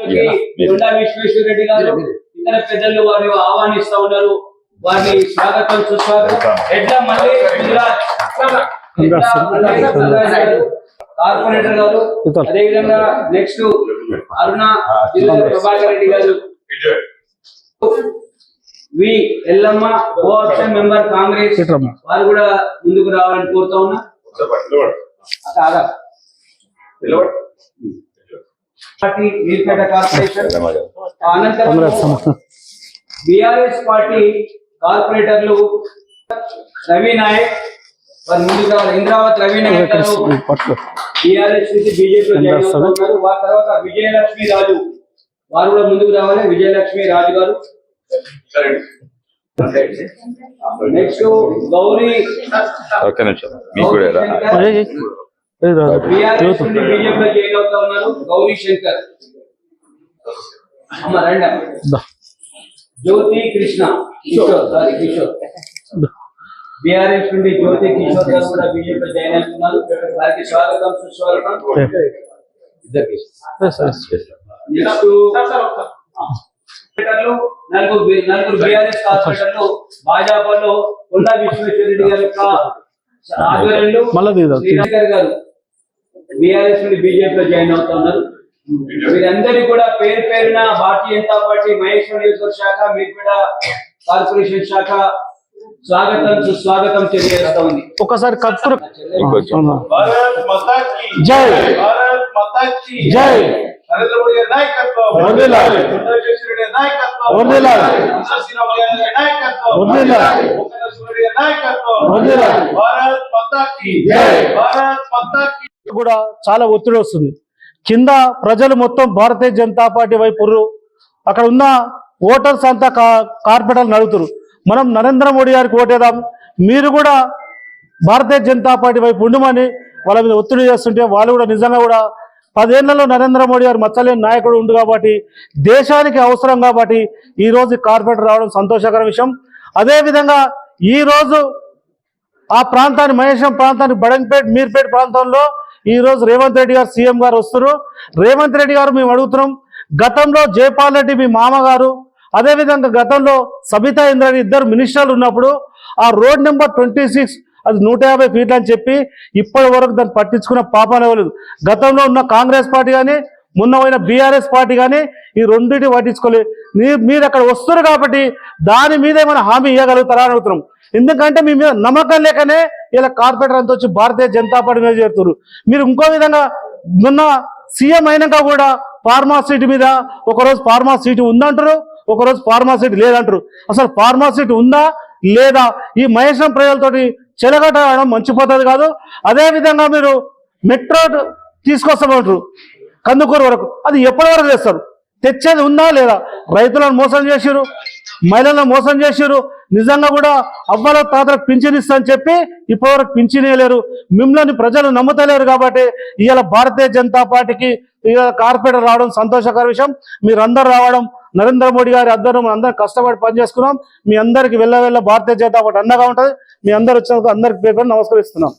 కొండా విశ్వేశ్వర రెడ్డి గారు ఇతర పెద్దలు వారిని ఆహ్వానిస్తా ఉన్నారు. వారిని స్వాగతం సుస్వాగతం. ఎడ్ల మళ్ళీ గుజరాత్ కార్పొరేటర్ గారు, అదేవిధంగా నెక్స్ట్ అరుణ ప్రభాకర్ రెడ్డి గారు, వి ఎల్లమ్మ కోఆప్షన్ మెంబర్ కాంగ్రెస్, వారు కూడా ముందుకు రావాలని కోరుతా ఉన్నా. పార్టీ మీర్పేట కార్పొరేషన్, అనంతరం బిఆర్ఎస్ పార్టీ కార్పొరేటర్లు రవి నాయక్ వారు ముందుకు రావాలి. ఇంద్రావత్ రవి నాయక్ గారు బిఆర్ఎస్ నుంచి బీజేపీలో జాయిన్ అవుతున్నారు. వారి తర్వాత విజయలక్ష్మి రాజు వారు కూడా ముందుకు రావాలి. విజయలక్ష్మి రాజు గారు. నెక్స్ట్ గౌరీ బిఆర్ఎస్ నుండి బీజేపీలో జాయిన్ అవుతా ఉన్నారు. గౌరీ శంకర్, జ్యోతి కృష్ణ కిషోర్, కిషోర్ బిఆర్ఎస్ నుండి జ్యోతి కిషోర్ గారు కూడా బీజేపీలో జాయిన్ అవుతున్నారు. వారికి స్వాగతం సుస్వాగతం. నలుగురు బిఆర్ఎస్ కార్పొరేటర్లు భాజపాలో కొండా విశ్వేశ్వర రెడ్డి గారి యొక్క ఆధ్వర్యంలో శ్రీనగర్ గారు బిఆర్ఎస్ నుండి బీజేపీలో జాయిన్ అవుతా ఉన్నారు. వీరందరికీ కూడా పేరు పేరున భారతీయ జనతా పార్టీ మహేశ్వర నియోజకవర్గ శాఖ, మీర్పేట కార్పొరేషన్ శాఖ స్వాగతం సుస్వాగతం తెలియజేస్తా ఉంది. ఒకసారి కప్పు జై జై నరేంద్ర మోడీ గారి నాయకత్వం, కూడా చాలా ఒత్తిడి వస్తుంది. కింద ప్రజలు మొత్తం భారతీయ జనతా పార్టీ వైపు, అక్కడ ఉన్న ఓటర్స్ అంతా కార్పొరేటర్లు నడుగుతారు. మనం నరేంద్ర మోడీ గారికి ఓటేద్దాం, మీరు కూడా భారతీయ జనతా పార్టీ వైపు ఉండమని వాళ్ళ మీద ఒత్తిడి చేస్తుంటే వాళ్ళు కూడా నిజంగా కూడా 10 ఏళ్లలో నరేంద్ర మోడీ గారు మచ్చలేని నాయకుడు ఉండు కాబట్టి, దేశానికి అవసరం కాబట్టి ఈరోజు కార్పొరేటర్ రావడం సంతోషకర విషయం. అదేవిధంగా ఈరోజు ఆ ప్రాంతాన్ని, మహేశ్వరం ప్రాంతాన్ని, బడంగపేట మీర్పేట ప్రాంతంలో ఈరోజు రేవంత్ రెడ్డి గారు సీఎం గారు వస్తున్నారు. రేవంత్ రెడ్డి గారు మేము అడుగుతున్నాం, గతంలో జైపాల్ రెడ్డి మీ మామగారు, అదేవిధంగా గతంలో సబితా ఇంద్రాణి ఇద్దరు మినిస్టర్లు ఉన్నప్పుడు ఆ రోడ్ నెంబర్ 26 అది 150 ఫీట్లు అని చెప్పి ఇప్పటి వరకు దాన్ని పట్టించుకున్న పాపానే లేదు. గతంలో ఉన్న కాంగ్రెస్ పార్టీ కానీ మొన్న పోయిన బీఆర్ఎస్ పార్టీ కానీ ఈ రెండింటి పట్టించుకోలేదు. మీరు అక్కడ వస్తున్నారు కాబట్టి దాని మీద ఏమైనా హామీ ఇవ్వగలుగుతారా అని అడుగుతున్నాం. ఎందుకంటే మీ మీద నమ్మకం లేకనే ఇలా కార్పొరేటర్ అంతా వచ్చి భారతీయ జనతా పార్టీ మీద చేరుతున్నారు. మీరు ఇంకో విధంగా మొన్న సీఎం అయినాక కూడా ఫార్మా సీట్ మీద ఒకరోజు ఫార్మా సీటు ఉందంటారు, ఒకరోజు ఫార్మా సీట్ లేదంటారు. అసలు ఫార్మా సీట్ ఉందా లేదా? ఈ మహేశ్వరం ప్రజలతోటి చెలగట్టడం మంచి పద్ధతి కాదు. అదేవిధంగా మీరు మెట్రో తీసుకొస్తామంటారు కందుకూరు వరకు, అది ఎప్పటి వరకు చేస్తారు? తెచ్చేది ఉందా లేదా? రైతులను మోసం చేసిరు, మహిళలను మోసం చేసిరు. నిజంగా కూడా అవ్వల తాతలకు పింఛన్ ఇస్తా అని చెప్పి ఇప్పటివరకు పింఛన్ ఇవ్వలేరు. మిమ్మల్ని ప్రజలు నమ్ముతలేరు కాబట్టి ఇవాళ భారతీయ జనతా పార్టీకి ఇవాళ కార్పొరేటర్ రావడం సంతోషకర విషయం. మీరందరూ రావడం, నరేంద్ర మోడీ గారి అందరం అందరం కష్టపడి పనిచేసుకున్నాం. మీ అందరికి వెళ్ళ భారతీయ జనతా పార్టీ అండగా ఉంటుంది. మీ అందరు వచ్చినందుకు అందరికి పేరు నమస్కరిస్తున్నాం.